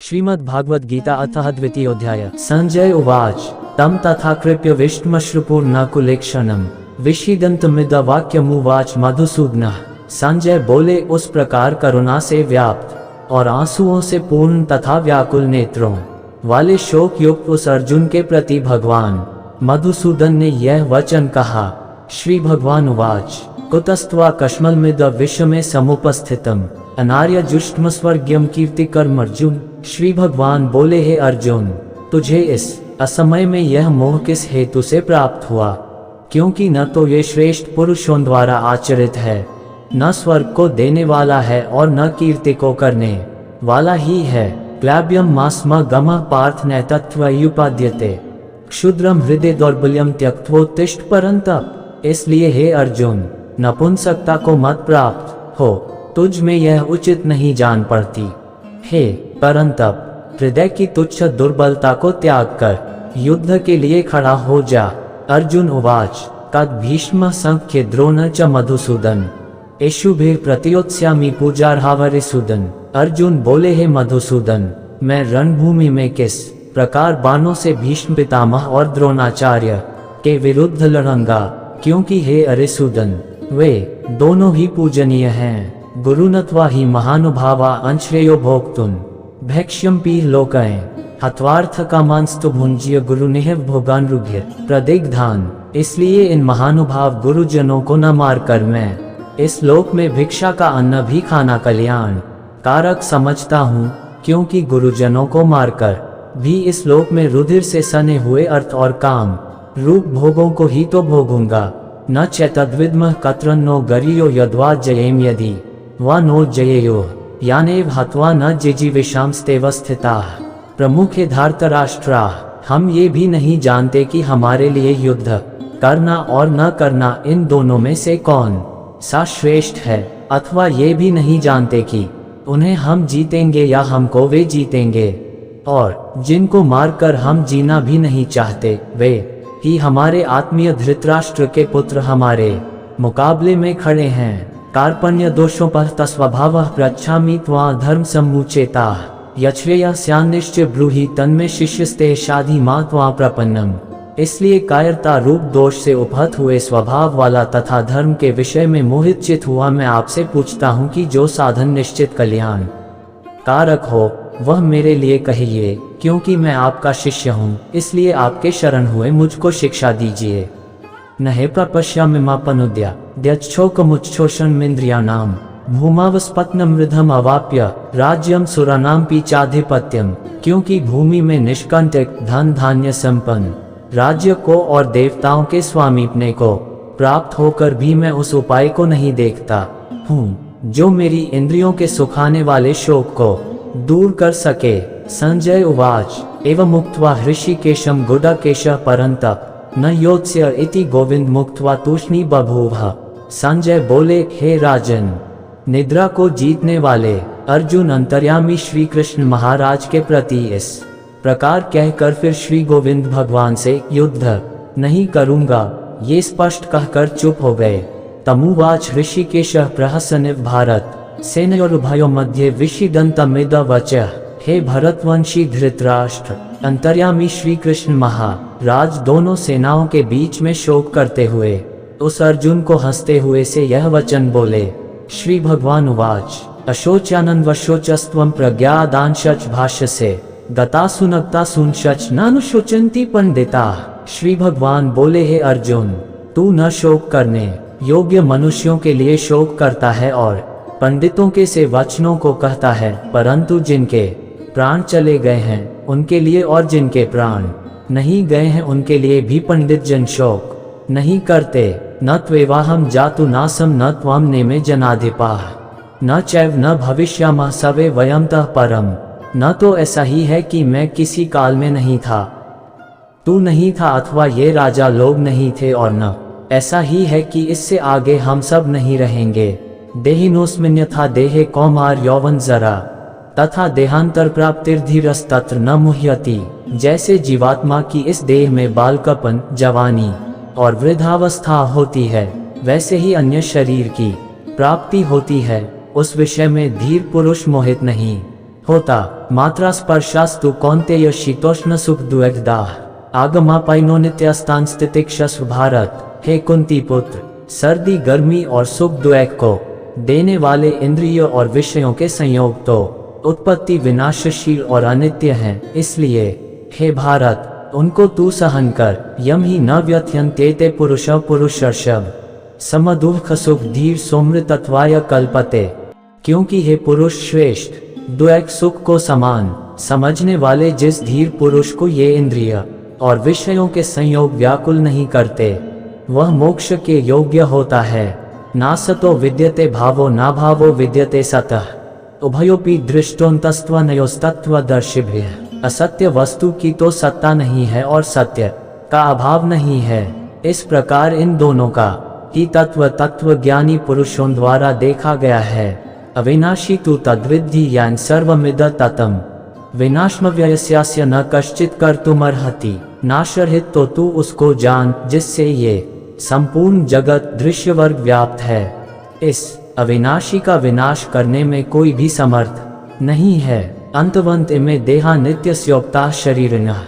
श्रीमद्भागवत गीता अथ द्वितीयोऽध्याय। संजय उवाच तं तथा कृप्य विष्टमश्रुपूर्णकुलेक्षणं विषीदन्तमिदवाक्यमुवाच मधुसूदनः। संजय बोले, उस प्रकार करुणा से व्याप्त और आंसुओं से पूर्ण तथा व्याकुल नेत्रों वाले शोक युक्त उस अर्जुन के प्रति भगवान मधुसूदन ने यह वचन कहा। श्री भगवान उवाच कुतस्त्वा कश्मलमिद विषमे समुपस्थितम् अनार्य जुष्टम स्वर्ग्यम कीर्तिकर्म। अर्जुन, श्री भगवान बोले, हे अर्जुन, तुझे इस असमय में यह मोह किस हेतु से प्राप्त हुआ? क्योंकि न तो ये श्रेष्ठ पुरुषों द्वारा आचरित है, न स्वर्ग को देने वाला है और न कीर्ति को करने वाला ही है। क्लैब्यम मास्म गमः पार्थ नैतत्वयुपाद्यते क्षुद्रम हृदय दौर्बल्यम त्यक्त्वोत्तिष्ठ परन्तप। इसलिए हे अर्जुन, नपुंसकता को मत प्राप्त हो, तुझ में यह उचित नहीं जान पड़ती। हे परंतप, हृदय की तुच्छ दुर्बलता को त्याग कर युद्ध के लिए खड़ा हो जा। अर्जुन उवाच तद भीष्म संख्य द्रोण च मधुसूदन एषुभिः प्रतियोत्स्यामि पूजार्हावरिसूदन। अर्जुन बोले, हे मधुसूदन, मैं रणभूमि में किस प्रकार बाणों से भीष्म पितामह और द्रोणाचार्य के विरुद्ध लड़ूंगा, क्योंकि हे अरिसूदन, वे दोनों ही पूजनीय हैं। गुरुनत्वा ही महानुभावा अंश्रेयो भोक्तुन भैक्ष्यम पीह लोकयं हत्वार्थ कामांस्तु भुंज्य गुरुनिह भोगान रुघ्य प्रदिग्धान। इसलिए इन महानुभाव गुरुजनों को न मारकर मैं इस लोक में भिक्षा का अन्न भी खाना कल्याण कारक समझता हूँ, क्योंकि गुरुजनों को मारकर भी इस लोक में रुधिर से सने हुए अर्थ और काम रूप भोगों को ही तो भोगूंगा। न चैतद्विद्मः कत्रन्नो गरियो यद्वा जयेम यदि वा नो जयेयो यानेव हत्वा न जिजीविषांस्तेव स्थिताः। प्रमुख धार्तराष्ट्राः, हम ये भी नहीं जानते कि हमारे लिए युद्ध करना और न करना, इन दोनों में से कौन सा श्रेष्ठ है। अथवा ये भी नहीं जानते कि उन्हें हम जीतेंगे या हमको वे जीतेंगे। और जिनको मारकर हम जीना भी नहीं चाहते, वे ही हमारे आत्मीय धृतराष्ट्र के पुत्र हमारे मुकाबले में खड़े हैं। कार्पण्य दोषों पर तस्वभावः पृच्छामि त्वा धर्म सम्मुचेताः यच्छ्रेयः स्यान्निश्चय ब्रूहि तन्मे शिष्यस्ते शाधि मा त्वा प्रपन्नम। इसलिए कायरता रूप दोष से उपहत हुए स्वभाव वाला तथा धर्म के विषय में मोहित चित हुआ मैं आपसे पूछता हूँ कि जो साधन निश्चित कल्याण कारक हो वह मेरे लिए कहिए, क्योंकि मैं आपका शिष्य हूँ, इसलिए आपके शरण हुए मुझको शिक्षा दीजिए। नहे प्रपश्यामिमापनुद्या द्यच्छोकमुच्छोषणमिन्द्रियाणां भूमावस्पत्नमृधम अवाप्य राज्यम सुराणां पीचाधिपत्यम। क्योंकि भूमि में निष्कंटक धन धान्य संपन्न राज्य को और देवताओं के स्वामीपने को प्राप्त होकर भी मैं उस उपाय को नहीं देखता हूँ जो मेरी इंद्रियों के सुखाने वाले शोक को दूर कर सके। संजय उवाच एवं मुक्त्वा हृषिकेशं गुडकेशः परन्तप न योत्स्य इति गोविंद मुक्त्वा तूष्णी बभूवः। संजय बोले, हे राजन, निद्रा को जीतने वाले अर्जुन अंतर्यामी श्री कृष्ण महाराज के प्रति इस प्रकार कहकर फिर श्री गोविंद भगवान से युद्ध नहीं करूंगा ये स्पष्ट कहकर चुप हो गए। तमुवाच ऋषिकेशः प्रहसन्निव भारत सेनयोरुभयो मध्ये विषीदन्तमिद वचः। हे भरतवंशी धृतराष्ट्र, अंतर्यामी श्री कृष्ण महाराज दोनों सेनाओं के बीच में शोक करते हुए उस अर्जुन को हंसते हुए से यह वचन बोले। श्री भगवान उवाच अशोच्यानन्वशोचस्त्वं प्रज्ञादानशच भाष्यसे गतासुनक्तासुनशच नानुशोचन्ति पंडिताः। श्री भगवान बोले, हे अर्जुन, तू न शोक करने योग्य मनुष्यों के लिए शोक करता है और पंडितों के से वचनों को कहता है, परंतु जिनके प्राण चले गए हैं उनके लिए और जिनके प्राण नहीं गए हैं उनके लिए भी पंडित जन शोक नहीं करते। न त्वेवाहम जातु नासम न त्वं नेमे जनाधिपाः न चैव न भविष्यामः सवे वयमतः परम। न तो ऐसा ही है कि मैं किसी काल में नहीं था, तू नहीं था, अथवा ये राजा लोग नहीं थे, और न ऐसा ही है कि इससे आगे हम सब नहीं रहेंगे। देहिनोस्मिन्यथा देहे कौमार यौवन जरा तथा देहांतर प्राप्तिर्धीरस्तत्र न मुह्यति। जैसे जीवात्मा की इस देह में बालकपन, जवानी और वृद्धावस्था होती है, वैसे ही अन्य शरीर की प्राप्ति होती है, उस विषय में धीर पुरुष मोहित नहीं होता। मात्रा स्पर्शास्तु कौन्तेय शीतोष्ण सुख द्वैगदाह आगमापाइनो नित्यास्तान स्थितिक्षस्व भारत। हे कुंती पुत्र, सर्दी गर्मी और सुख द्वैग को देने वाले इंद्रिय और विषयों के संयोग तो उत्पत्ति विनाशशील और अनित्य हैं, इसलिए हे भारत उनको तू सहन कर। यम ही न व्यथयन्त्येते पुरुषः पुरुषर्षभ समदुःख सुख धीर सोमृतत्वाय कल्पते। क्योंकि हे पुरुष श्रेष्ठ, द्वैग सुख को समान समझने वाले जिस धीर पुरुष को ये इंद्रिय और विषयों के संयोग व्याकुल नहीं करते, वह मोक्ष के योग्य होता है। नासतो विद्यते भावो ना भावो विद्यते सतः उभयोपि दृष्टोन्तस्त्वनयोस्तत्वदर्शिभिः। असत्य वस्तु की तो सत्ता नहीं है और सत्य का अभाव नहीं है। इस प्रकार इन दोनों का ही तत्वज्ञानी पुरुषों द्वारा देखा गया है। अविनाशी तु तद्विद्धि यान सर्वमिद ततम विनाशमव्ययस्यास्य न कश्चित कर्तुमर्हति। नाशरहित तो तू उसको जान जिससे ये संपूर्ण जगत दृश्य वर्ग व्याप्त है। इस अविनाशी का विनाश करने में कोई भी समर्थ नहीं है। अंतवंत इमे देहा नित्यस्योक्ता शरीरिणः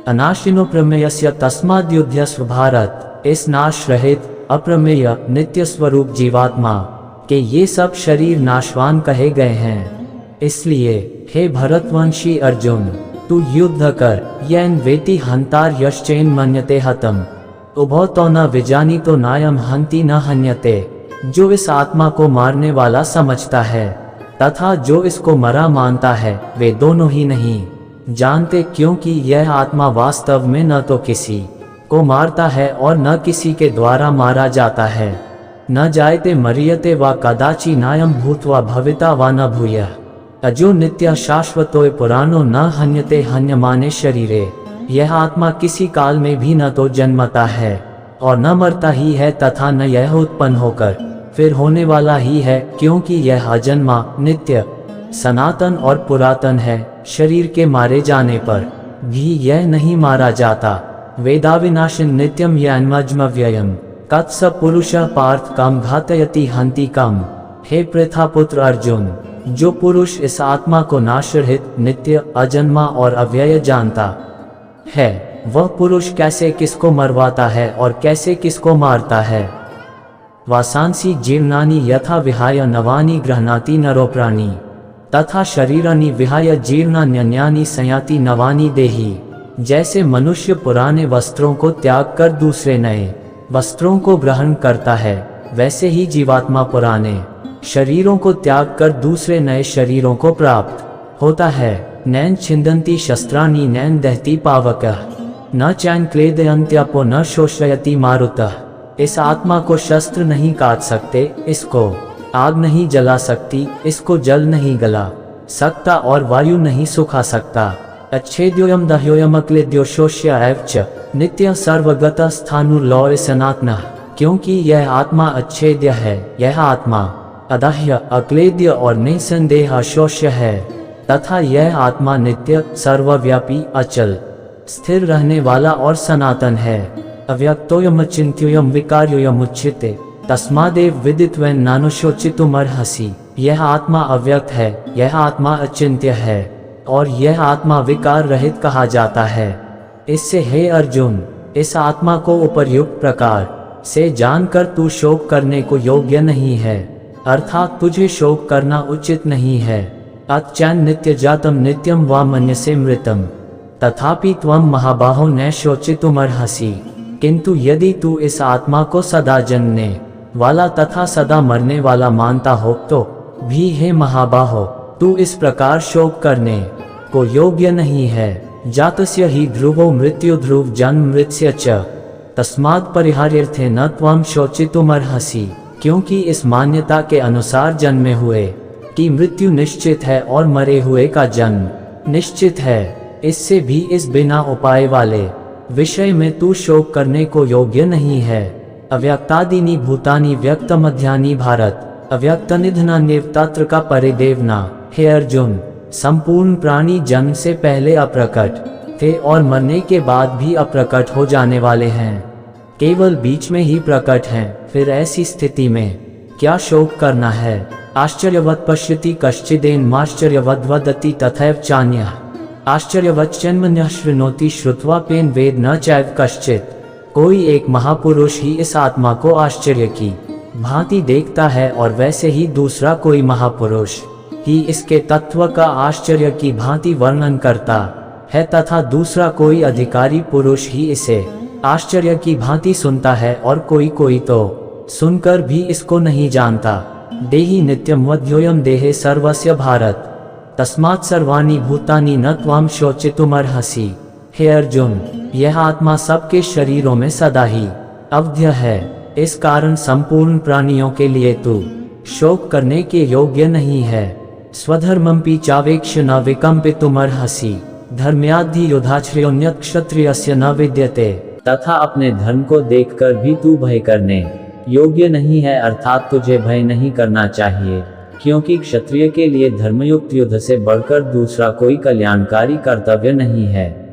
अनाशिनो प्रमेयस्य तस्माद्युध्यस्व भारत। इस नाश रहित अप्रमेय नित्य स्वरूप जीवात्मा के ये सब शरीर नाशवान कहे गए हैं। इसलिए हे भरतवंशी अर्जुन, तू युद्ध कर। येन वेति हंतार यश्चैन मन्यते हतम उभौ तो न विजानी तो नायम हंति न हन्यते। जो इस आत्मा को मारने वाला समझता है तथा जो इसको मरा मानता है, वे दोनों ही नहीं जानते, क्योंकि यह आत्मा वास्तव में न तो किसी को मारता है और न किसी के द्वारा मारा जाता है। न जायते मरियते वा कदाचि नायम भूत्वा भविता वा न भूयः अजो नित्य शाश्वतोय पुराणो न हन्यते हन्यमाने शरीरे। यह आत्मा किसी काल में भी न तो जन्मता है और न मरता ही है तथा न यह उत्पन्न होकर फिर होने वाला ही है, क्योंकि यह अजन्मा नित्य सनातन और पुरातन है। शरीर के मारे जाने पर भी यह नहीं मारा जाता। वेदाविनाशिन नित्यम यन्मज्मव्ययम् कत्स पुरुषः पार्थ कम घातयति हन्ति कम। हे पृथापुत्र अर्जुन, जो पुरुष इस आत्मा को नाशरहित नित्य अजन्मा और अव्यय जानता है, वह पुरुष कैसे किसको मरवाता है और कैसे किसको मारता है। वासांसी जीर्णानि यथा विहाय नवानि गृह्णाति नरो प्राणी तथा शरीरानि विहाय जीर्णान्यन्यानि संयाति नवानि देहि। जैसे मनुष्य पुराने वस्त्रों को त्याग कर दूसरे नए वस्त्रों को ग्रहण करता है, वैसे ही जीवात्मा पुराने शरीरों को त्याग कर दूसरे नए शरीरों को प्राप्त होता है। नैन छिन्दन्ति शस्त्राणि नैन दहति पावकः न चैन क्लेदयन्त्यपो न शोषयति मारुतः। इस आत्मा को शस्त्र नहीं काट सकते, इसको आग नहीं जला सकती, इसको जल नहीं गला सकता और वायु नहीं सुखा सकता। अच्छेद्योयम दह्योयम अक्लेद्यो शोष्य एव च नित्य सर्वगतः स्थाणुर्लौय सनातनः। क्योंकि यह आत्मा अच्छेद्य है, यह आत्मा अदह्य अक्लेद्य और निसंदेह अशोष्य है तथा यह आत्मा नित्य सर्वव्यापी अचल स्थिर रहने वाला और सनातन है। अव्यक्तोयम चिन्त्योयम विकार्योयम उच्यते तस्मादेव विदित्वेन नानुशोचितुमर्हसि। यह आत्मा अव्यक्त है, यह आत्मा अचिन्त्य है और यह आत्मा विकार रहित कहा जाता है। इससे हे अर्जुन, इस आत्मा को उपर्युक्त प्रकार से जानकर तू शोक करने को योग्य नहीं है, अर्थात तुझे शोक करना उचित नहीं है। अच्चैन नित्य जातम नित्यम वा मन्यसे मृतम तथापि त्वम महाबाहो न शोचितुमर्हसि। किंतु यदि तू इस आत्मा को सदा जन्मने वाला तथा सदा मरने वाला मानता हो तो भी हे महाबाहो, तू इस प्रकार शोक करने को योग्य नहीं है। जातस्य ही ध्रुवो मृत्यु ध्रुव जन्म मृत्य च तस्मात् परिहार्यर्थे न त्वम शोचितुमर्हसि। क्योंकि इस मान्यता के अनुसार जन्मे हुए की मृत्यु निश्चित है और मरे हुए का जन्म निश्चित है, इससे भी इस बिना उपाय वाले विषय में तू शोक करने को योग्य नहीं है। अव्यक्तादीनि भूतानि व्यक्त मध्यानि भारत अव्यक्त निधनान्येव तत्र का परिदेवना। हे अर्जुन, संपूर्ण प्राणी जन्म से पहले अप्रकट थे और मरने के बाद भी अप्रकट हो जाने वाले हैं, केवल बीच में ही प्रकट हैं। फिर ऐसी स्थिति में क्या शोक करना है। आश्चर्यवत् पश्यति कश्चिदेनमाश्चर्यवद् वदति तथैव चान्यः आश्चर्यवच्चन्मन्यः शृणोति श्रुत्वाप्येन वेद न चैव कश्चित्। कोई एक महापुरुष ही इस आत्मा को आश्चर्य की भांति देखता है और वैसे ही दूसरा कोई महापुरुष ही इसके तत्व का आश्चर्य की भांति वर्णन करता है तथा दूसरा कोई अधिकारी पुरुष ही इसे आश्चर्य की भांति सुनता है और कोई तो सुनकर भी इसको नहीं जानता। देहि नित्यम वध्योयम देहे सर्वस्य भारत तस्मात् सर्वाणि भूतानि न त्वाम शोचितुमर्हसि। हे अर्जुन, यह आत्मा सबके शरीरों में सदा ही अवध्य है, इस कारण संपूर्ण प्राणियों के लिए तू शोक करने के योग्य नहीं है। स्वधर्मंपि चावेक्ष न विकम्पितुमर्हसि धर्म्याद्धि युधाश्रयोन्यत् क्षत्रियस्य न विद्यते। तथा अपने धर्म को देखकर भी तू भय करने योग्य नहीं है, अर्थात तुझे भय नहीं करना चाहिए, क्योंकि क्षत्रिय के लिए धर्मयुक्त युद्ध से बढ़कर दूसरा कोई कल्याणकारी कर्तव्य नहीं है।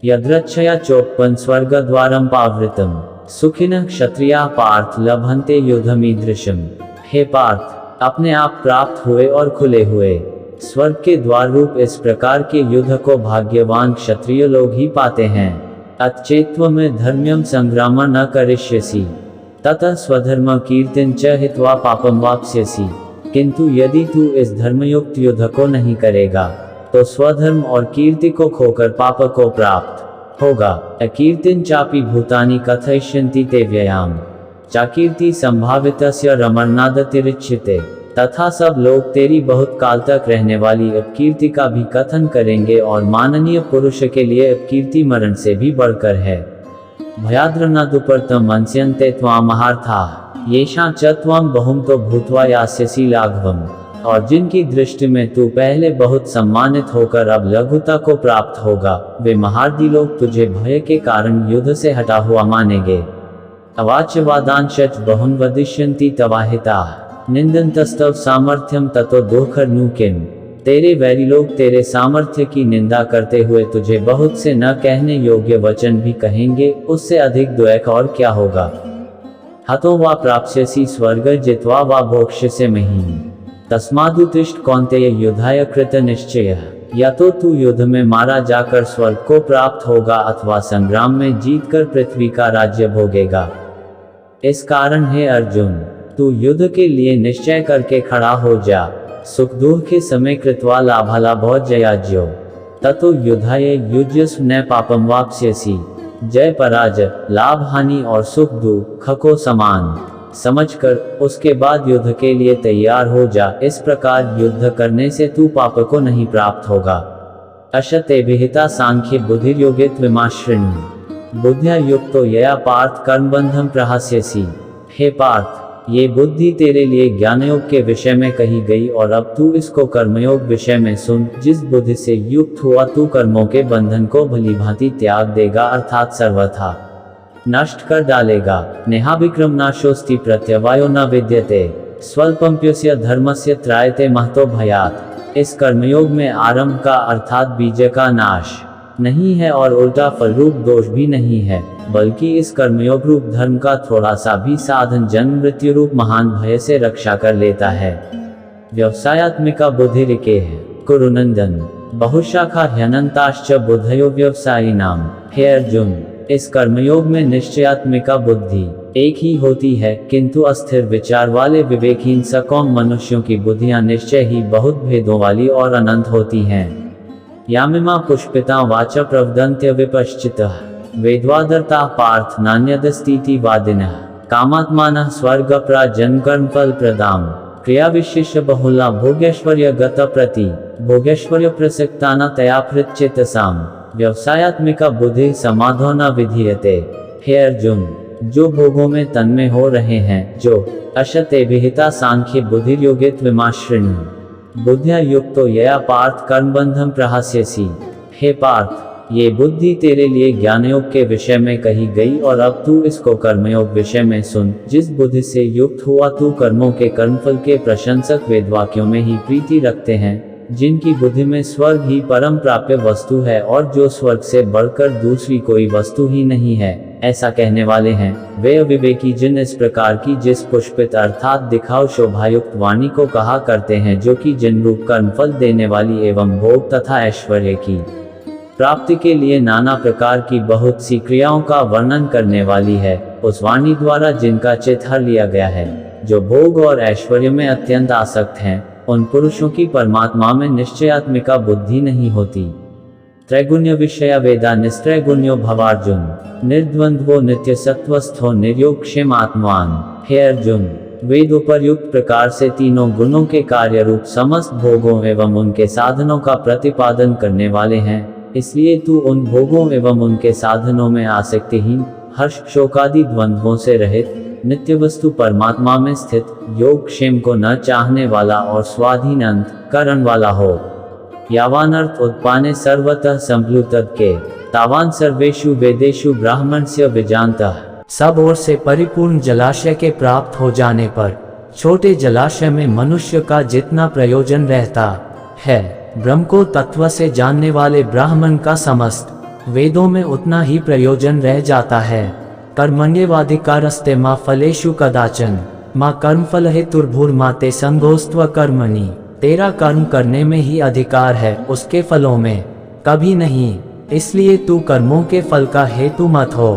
यद्रच्छया चोपन स्वर्गद्वारम पावृतम सुखिनः क्षत्रिया पार्थ लभन्ते युद्धमीदृशम। हे पार्थ, अपने आप प्राप्त हुए और खुले हुए स्वर्ग के द्वार रूप इस प्रकार के युद्ध को भाग्यवान क्षत्रिय लोग ही पाते हैं। अचेत्व में धर्म्यम संग्राम न करिष्यसि ततः स्वधर्म कीर्तिं च हित्वा पापम वाप्स्यसि। किंतु यदि तू इस धर्मयुक्त युद्ध को नहीं करेगा तो स्वधर्म और कीर्ति को खोकर पाप को प्राप्त होगा। अकीर्तिं चापि भूतानि कथयिष्यन्ति ते व्ययाम चाकीर्ति संभावितस्य रमणनादतिरिच्यते। तथा सब लोग तेरी बहुत काल तक रहने वाली अपकीर्ति का भी कथन करेंगे और माननीय पुरुष के लिए अपकीर्ति मरण से भी बढ़कर है। भयाद्रनादुपर्तम मंस्यन्ते त्वामहार्थाः येषां च त्वं बहुमतो भूत्वा यास्यसि लाघवम्। और जिनकी दृष्टि में तू पहले बहुत सम्मानित होकर अब लघुता को प्राप्त होगा, वे महारथी लोग तुझे भय के कारण युद्ध से हटा हुआ मानेंगे। अवाच्यवादांशच बहुन वदिष्यन्ति तवाहिताः निंदन्तस्तव सामर्थ्यम ततो दुःखर्नु किम। तेरे वैरी लोग तेरे सामर्थ्य की निंदा करते हुए तुझे बहुत से न कहने योग्य वचन भी कहेंगे, उससे अधिक दुख और क्या होगा। हतो वा प्राप्स्यसि स्वर्ग जित्वा वा भोक्ष्यसे महीम् तस्मादुत्तिष्ठ कौन्तेय युद्धाय कृत निश्चयः। या तो तू युद्ध में मारा जाकर स्वर्ग को प्राप्त होगा अथवा संग्राम में जीतकर पृथ्वी का राज्य भोगेगा। इस कारण हे अर्जुन, तू युद्ध के लिए निश्चय करके खड़ा हो जा। सुख दुख के समय कृत्वा लाभालाभो जयाज्यो ततो युद्धाय युज्यस्व न पापम वाप्स्यसि। जय पराजय, लाभ हानि और सुख दुख को समान समझकर उसके बाद युद्ध के लिए तैयार हो जा। इस प्रकार युद्ध करने से तू पाप को नहीं प्राप्त होगा। अशते विहिता सांख्य बुद्धिर्योगित्वमाश्रण्य बुद्ध्या युक्तो यया पार्थ कर्मबंधम प्रहास्यसि। हे पार्थ, ये बुद्धि तेरे लिए ज्ञानयोग के विषय में कही गई और अब तू इसको कर्मयोग विषय में सुन। जिस बुद्धि से युक्त हुआ तू कर्मों के बंधन को भलीभांति त्याग देगा, अर्थात सर्वथा नष्ट कर डालेगा। नेहाभिक्रम नाशोस्ति प्रत्यवायो न विद्यते स्वल्पम्प्यस्य धर्मस्य त्रायते महतो भयात्। इस कर्मयोग में आरंभ का अर्थात बीज का नाश नहीं है और उल्टा फल रूप दोष भी नहीं है, बल्कि इस कर्मयोग रूप धर्म का थोड़ा सा भी साधन जन्म मृत्यु रूप महान भय से रक्षा कर लेता है। व्यवसायात्मिका बुद्धिरिके है कुरुनंदन बहुशाखा ह्यनंताश्च बुद्धयो व्यवसायिनाम। हे अर्जुन, इस कर्मयोग में निश्चयात्मिका बुद्धि एक ही होती है, किंतु अस्थिर विचार वाले विवेकहीन सकौम मनुष्यों की बुद्धियां निश्चय ही बहुत भेदों वाली और अनंत होती हैं। यामिमा पुष्पिता वाचा प्रवदन्त्य विपश्चितः वेद्वादर्ता पार्थ नान्यदस्तीति वादिनः कामात्मानः स्वर्गप्रा जन्मकर्मफल प्रदाम क्रिया विशिष्य बहुला भोगैश्वर्य गत प्रति भोगैश्वर्य प्रसक्ताना तया प्रचेतसाम। व्यवसायात्मिका बुद्धि समाधो न विधीयते। हे अर्जुन, जो भोगों में तन्मय हो रहे हैं, जो अशते विहिता सांख्य बुद्धिर्योगित्वमाश्रण्य बुद्ध्या युक्तो यया पार्थ कर्मबंधम प्रहास्यसि। हे पार्थ, ये बुद्धि तेरे लिए ज्ञानयोग के विषय में कही गई और अब तू इसको कर्मयोग विषय में सुन। जिस बुद्धि से युक्त हुआ तू कर्मों के कर्मफल के प्रशंसक वेदवाक्यों में ही प्रीति रखते हैं, जिनकी बुद्धि में स्वर्ग ही परम प्राप्य वस्तु है और जो स्वर्ग से बढ़कर दूसरी कोई वस्तु ही नहीं है, ऐसा कहने वाले हैं वे अविवेकी जिन इस प्रकार की जिस पुष्पित अर्थात दिखाओ शोभायुक्त वाणी को कहा करते हैं, जो कि जिन रूप कर्मफल देने वाली एवं भोग तथा ऐश्वर्य की प्राप्ति के लिए नाना प्रकार की बहुत सी क्रियाओं का वर्णन करने वाली है, उस वाणी द्वारा जिनका चित्त हर लिया गया है, जो भोग और ऐश्वर्य में अत्यंत आसक्त हैं, उन पुरुषों की परमात्मा में निश्चयात्मिका बुद्धि नहीं होती। त्रैगुण्य विषया वेदा निस्त्रैगुण्यो भवार्जुन, निर्द्वंद्वो नित्य सत्वस्थो निर्योगक्षेम आत्मान। हे अर्जुन, वेद उपर्युक्त प्रकार से तीनों गुणों के कार्य रूप समस्त भोगों एवं उनके साधनों का प्रतिपादन करने वाले हैं, इसलिए तू उन भोगों एवं उनके साधनों में आसक्तिहीन, हर्ष शोकादि द्वंद्वों से रहित, नित्य वस्तु परमात्मा में स्थित, योग क्षेम को न चाहने वाला और स्वाधीन अंत करण वाला हो। यावान अर्थ उत्पाने सर्वतः संप्लुतः के तावान सर्वेषु वेदेषु ब्राह्मणस्य विजानतः। सब ओर से परिपूर्ण जलाशय के प्राप्त हो जाने पर छोटे जलाशय में मनुष्य का जितना प्रयोजन रहता है, ब्रह्म को तत्व से जानने वाले ब्राह्मण का समस्त वेदों में उतना ही प्रयोजन रह जाता है। कर्मण्येवाधिकारस्ते मा फलेषु कदाचन माँ कर्मफल हेतुर्भुर्मा ते संगोस्त्व कर्मणि। तेरा कर्म करने में ही अधिकार है, उसके फलों में कभी नहीं, इसलिए तू कर्मों के फल का हेतु मत हो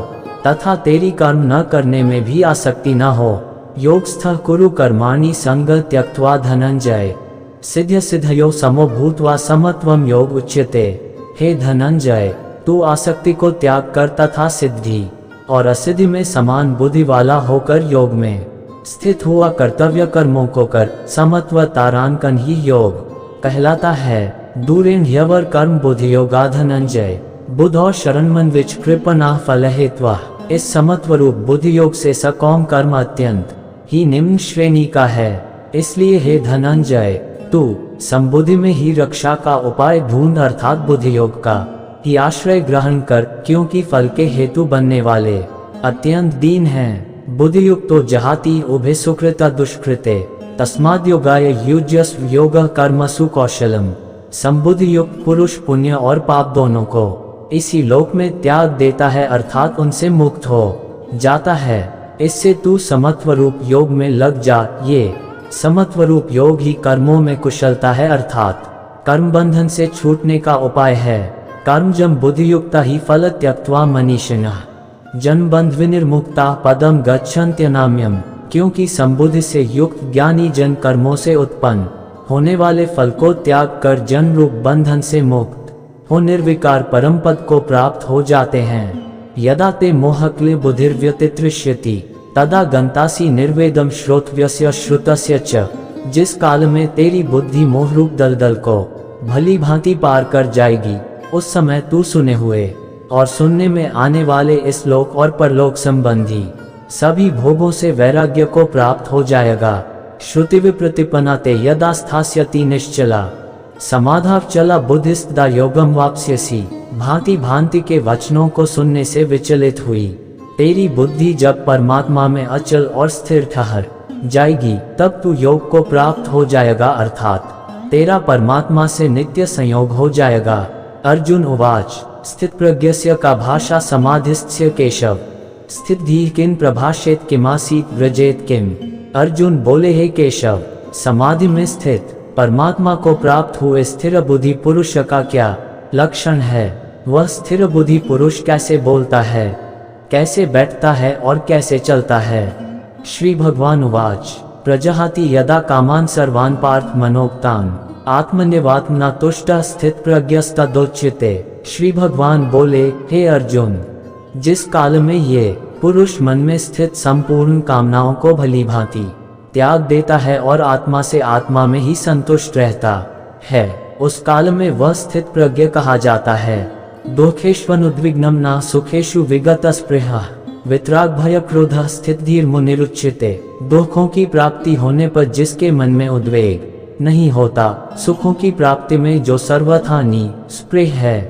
तथा तेरी कर्म न करने में भी आसक्ति न हो। योगस्थः कुरु कर्माणि संग त्यक्त्वा धनंजय, सिद्ध सिद्धयो समो भूत्वा समत्वम योग उच्यते। हे धनंजय, तू आसक्ति को त्याग कर तथा सिद्धि और असिद्धि में समान बुद्धि वाला होकर योग में स्थित हुआ कर्तव्य कर्मों को कर। समत्व तारांकन ही योग कहलाता है। दूरेण ह्यवर कर्म बुद्धि योगा धनंजय, बुध और शरण मन विच कृपना फल हेत्वा। इस समत्व रूप बुद्धि योग से सकौम कर्म अत्यंत ही निम्न श्रेणी का है। इसलिए हे धनंजय, तू संबुद्धि में ही रक्षा का उपाय ढूंढ अर्थात बुद्धि योग का ही आश्रय ग्रहण कर, क्योंकि फल के हेतु बनने वाले अत्यंत दीन हैं। बुद्धि युक्तो जहाति उभे सुकृता दुष्कृते, तस्माद् योगाय युज्यस्व योग कर्मसु कौशलम। संबुद्धि युक्त पुरुष पुण्य और पाप दोनों को इसी लोक में त्याग देता है, अर्थात उनसे मुक्त हो जाता है। इससे तू समत्व रूप योग में लग जा। ये समत्व रूप योग ही कर्मों में कुशलता है, अर्थात कर्म बंधन से छूटने का उपाय है। कर्म जम बुद्धि युक्ता ही फल त्यक्त्वा मनीषिणः जन्म बंध विनिर्मुक्ता पदम गच्छन्त्यनाम्यम। क्योंकि संबुद्धि से युक्त ज्ञानी जन कर्मों से उत्पन्न होने वाले फल को त्याग कर जन्म रूप बंधन से मुक्त हो निर्विकार परम पद को प्राप्त हो जाते हैं। यदा ते मोहक्ले बुद्धिर्व्यतितृष्यति तदा गंतासी निर्वेदम श्रोतव्यस्य श्रुतस्य च। जिस काल में तेरी बुद्धि मोह रूप दलदल को भली भांति पार कर जाएगी, उस समय तू सुने हुए और सुनने में आने वाले इस लोक और परलोक संबंधी सभी भोगों से वैराग्य को प्राप्त हो जाएगा। श्रुति विप्रतिपन्नाते यदा स्थास्यति निश्चला समाधावचला बुद्धिस्तदा योगम वाप्स्यसि। भांति भांति के वचनों को सुनने से विचलित हुई तेरी बुद्धि जब परमात्मा में अचल और स्थिर ठहर जाएगी, तब तू योग को प्राप्त हो जाएगा, अर्थात तेरा परमात्मा से नित्य संयोग हो जाएगा। अर्जुन उवाच स्थित प्रज्ञस्य का भाषा समाधिस्थ्य केशव, स्थित धीः किं प्रभाषेत किमासीत व्रजेत किम। अर्जुन बोले, हे केशव, समाधि में स्थित परमात्मा को प्राप्त हुए स्थिर बुद्धि पुरुष का क्या लक्षण है? वह स्थिर बुद्धि पुरुष कैसे बोलता है, कैसे बैठता है और कैसे चलता है? श्री भगवान उवाच प्रजहाति यदा कामान सर्वान् पार्थ मनोक्तान् आत्मन्यवात्मना तुष्टः स्थित प्रज्ञस्तदोच्यते। श्री भगवान बोले, हे अर्जुन, जिस काल में ये पुरुष मन में स्थित संपूर्ण कामनाओं को भली भांति त्याग देता है और आत्मा से आत्मा में ही संतुष्ट रहता है, उस काल में वह स्थित प्रज्ञ कहा जाता है। दुखेष्वनुद्विग्नं न सुखेषु विगत स्पृहः वितराग भय क्रोध स्थित धीर मुनिरुच्यते। दुखों की प्राप्ति होने पर जिसके मन में उद्वेग नहीं होता, सुखों की प्राप्ति में जो सर्वथा निस्पृह है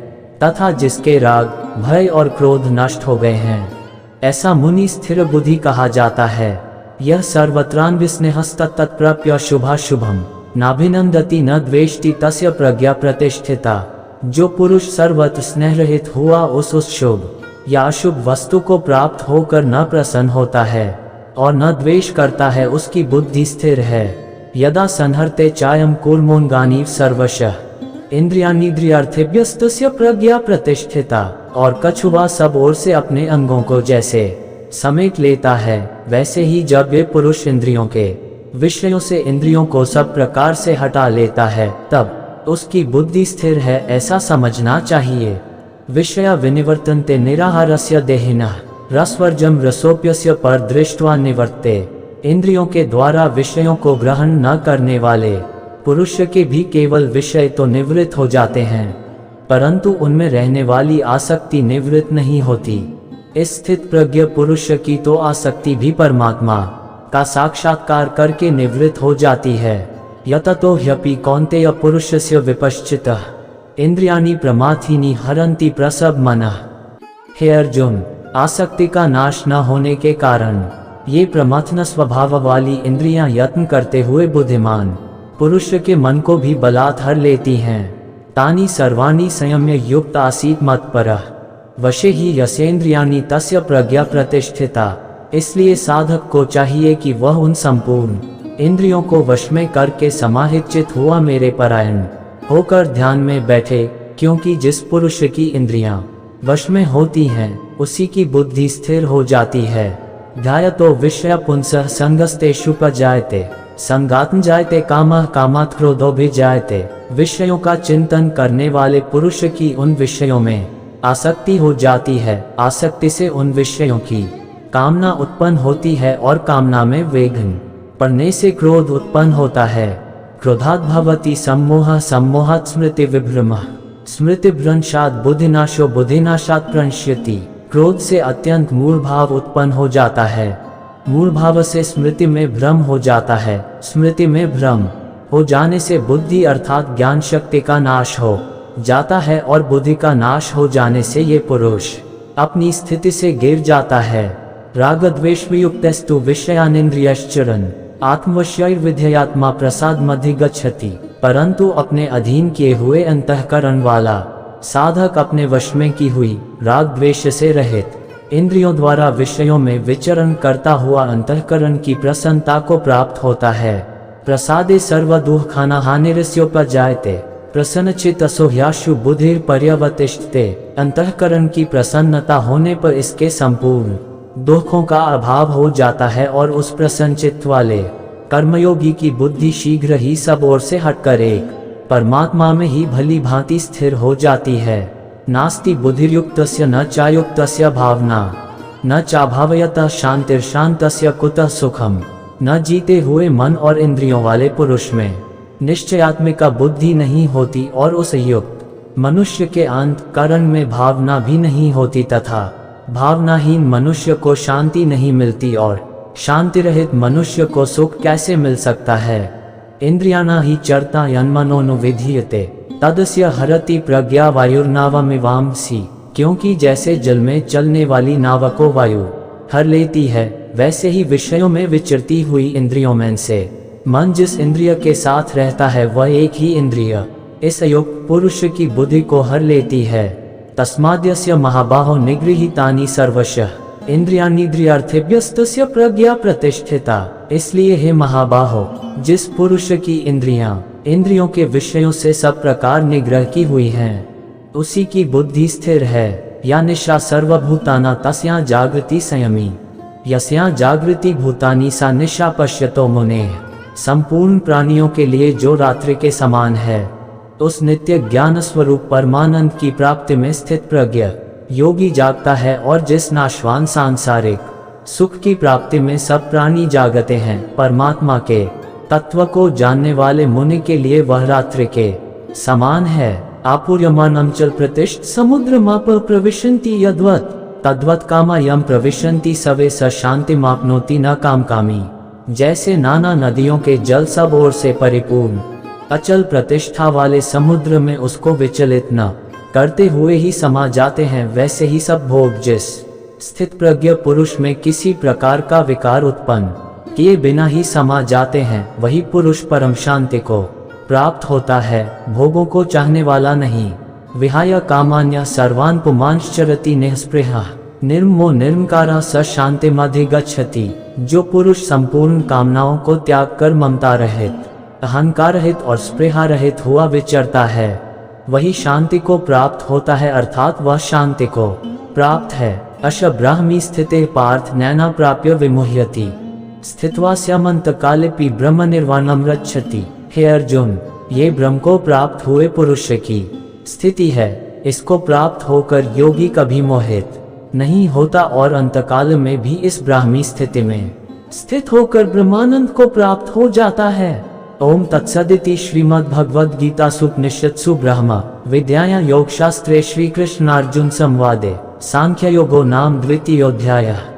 तथा जिसके राग भय और क्रोध नष्ट हो गए हैं, ऐसा मुनि स्थिर बुद्धि कहा जाता है। यह सर्वत्रान विस्नेहस्तत्प्राप्य शुभाशुभम नाभिनंदति न द्वेष्टि तस्य प्रज्ञा प्रतिष्ठिता। जो पुरुष सर्वत्र स्नेह रहित हुआ उस शुभ या अशुभ वस्तु को प्राप्त होकर न प्रसन्न होता है और न द्वेष करता है, उसकी बुद्धि स्थिर है। यदा संहरते चायम कूर्मोन्गानी सर्वशः इंद्रियानीन्द्रियार्थेभ्यस्तस्य प्रज्ञा प्रतिष्ठिता। और कछुआ सब ओर से अपने अंगों को जैसे समेट लेता है, वैसे ही जब वे पुरुष इंद्रियों के विषयों से इंद्रियों को सब प्रकार से हटा लेता है, तब उसकी बुद्धि स्थिर है, ऐसा समझना चाहिए। विषया विनिवर्तन्ते निराहारस्य देहिनः रसवर्जम रसोप्यस्य पर दृष्ट्वा निवर्ते। इंद्रियों के द्वारा विषयों को ग्रहण न करने वाले पुरुष के भी केवल विषय तो निवृत्त हो जाते हैं, परंतु उनमें रहने वाली आसक्ति निवृत्त नहीं होती। इस स्थित प्रज्ञ पुरुष की तो आसक्ति भी परमात्मा का साक्षात्कार करके निवृत्त हो जाती है। यततो ह्यपि कौन्तेय पुरुषस्य विपश्चितः इंद्रियाणि प्रमाथीनि हरन्ति प्रसव मनः। हे अर्जुन, आसक्ति का नाश न होने के कारण ये प्रमथन स्वभाव वाली इंद्रियां यत्न करते हुए बुद्धिमान पुरुष के मन को भी बलात् हर लेती हैं। तानि सर्वाणि संयम्य युक्त आसीत् मत्परः वशे ही यसेन्द्रियाणि तस्य प्रज्ञा प्रतिष्ठिता। इसलिए साधक को चाहिए कि वह उन संपूर्ण इंद्रियों को वश में करके समाहित चित हुआ मेरे परायण होकर ध्यान में बैठे, क्योंकि जिस पुरुष की इंद्रियां वश में होती हैं उसी की बुद्धि स्थिर हो जाती है। ध्यायतो विषय पुंसः संगस्तेषुपजायते संगात्म जायते कामः कामात् क्रोधोभिजायते। विषयों का चिंतन करने वाले पुरुष की उन विषयों में आसक्ति हो जाती है, आसक्ति से उन विषयों की कामना उत्पन्न होती है और कामना में वेगन पड़ने से क्रोध उत्पन्न होता है। क्रोधात् भवति सम्मोहः सम्मोहात् स्मृति विभ्रमः स्मृति भ्रंशात् बुद्धिनाशो बुद्धिनाशात् प्रणश्यति। क्रोध से अत्यंत मूढ़ भाव उत्पन्न हो जाता है, मूढ़ भाव से स्मृति में भ्रम हो जाता है, स्मृति में भ्रम हो जाने से बुद्धि अर्थात ज्ञान शक्ति का नाश हो जाता है और बुद्धि का नाश हो जाने से ये पुरुष अपनी स्थिति से गिर जाता है। राग द्वेष वियुक्तस्तु विषयानिन्द्रियश्चरन् आत्मवश्यैर्विधेयात्मा प्रसाद मधिगच्छति। परंतु अपने अधीन किए हुए अंतःकरण वाला साधक अपने वश में की हुई राग द्वेष से रहित इंद्रियों द्वारा विषयों में विचरण करता हुआ अंतःकरण की प्रसन्नता को प्राप्त होता है। प्रसादे सर्वदुःखाना हानिरस्योपजायते प्रसन्नचित्तसो ह्याशु बुद्धिर पर्यवतिष्ठते। अंतःकरण की प्रसन्नता होने पर इसके संपूर्ण दुखों का अभाव हो जाता है और उस प्रसन्नचित्त वाले कर्मयोगी की बुद्धि शीघ्र ही सब ओर से हटकर एक परमात्मा में ही भली भांति स्थिर हो जाती है। नास्ति बुद्धिर्युक्तस्य न चायुक्तस्य भावना न चाभावयतः शांतिर्शांतस्य कुतः सुखम। न जीते हुए मन और इंद्रियों वाले पुरुष में निश्चयात्मिका बुद्धि नहीं होती और उस युक्त मनुष्य के अंतःकरण में भावना भी नहीं होती तथा भावनाहीन मनुष्य को शांति नहीं मिलती और शांति रहित मनुष्य को सुख कैसे मिल सकता है। इंद्रियाणा ही चरता यन्मनोनुविधीयते तदस्य हरति प्रज्ञा वायुर्नावमिवांसि। क्योंकि जैसे जल में चलने वाली नाव को वायु हर लेती है, वैसे ही विषयों में विचरती हुई इंद्रियों में से मन जिस इंद्रिय के साथ रहता है वह एक ही इंद्रिय इस युक्त पुरुष की बुद्धि को हर लेती है। तस्माद्यस्य महाबाहो निगृहीतानि सर्वशः इंद्रियानीन्द्रियार्थेभ्यस्तस्य प्रज्ञा प्रतिष्ठिता। इसलिए हे महाबाहो, जिस पुरुष की इंद्रियां इंद्रियों के विषयों से सब प्रकार निग्रह की हुई हैं, उसी की बुद्धि स्थिर है। या निशा सर्वभूताना तस्या जागृति संयमी यस्या जागृति भूतानि सा निशा पश्यतो मुनेः। संपूर्ण प्राणियों के लिए जो रात्रि के समान है, उस नित्य ज्ञान स्वरूप परमानंद की प्राप्ति में स्थित प्रज्ञ योगी जागता है और जिस नाशवान सांसारिक सुख की प्राप्ति में सब प्राणी जागते हैं, परमात्मा के तत्व को जानने वाले मुनि के लिए वह रात्रि के समान है। आपूर्यमानं चल प्रतिष्ठ समुद्रमाप प्रविशन्ति यद्वत् तद्वत् कामा यम प्रविशन्ति सवे स शांति मापनोति न कामकामी। जैसे नाना नदियों के जल सब ओर से परिपूर्ण अचल प्रतिष्ठा वाले समुद्र में उसको विचलित न करते हुए ही समा जाते हैं, वैसे ही सब भोग जिस स्थित प्रज्ञ पुरुष में किसी प्रकार का विकार उत्पन्न किए बिना ही समा जाते हैं, वही पुरुष परम शांति को प्राप्त होता है, भोगों को चाहने वाला नहीं। विहाय कामान्य सर्वान् पुमांश्चरति निःस्पृहः निर्ममो निर्मकारा स शान्तिमधिगच्छति। जो पुरुष संपूर्ण कामनाओं को त्याग कर ममता रहित, अहंकार रहित और स्पृहा रहित हुआ विचरता है, वही शांति को प्राप्त होता है, अर्थात वह शांति को प्राप्त है। अश ब्राह्मी स्थिते पार्थ नैना प्राप्य विमुह्यति स्थित्वा स्यामन्तकालेऽपि ब्रह्म निर्वाणम रक्षति। हे अर्जुन, ये ब्रह्म को प्राप्त हुए पुरुष की स्थिति है। इसको प्राप्त होकर योगी कभी मोहित नहीं होता और अंतकाल में भी इस ब्राह्मी स्थिति में स्थित होकर ब्रह्मानंद को प्राप्त हो जाता है। ओम तत्सदिति श्रीमद्भगवद्गीतासु उपनिषत्सु ब्रह्म विद्यायां योगशास्त्रे श्रीकृष्णार्जुन संवादे सांख्ययोगो नाम द्वितीयोऽध्यायः।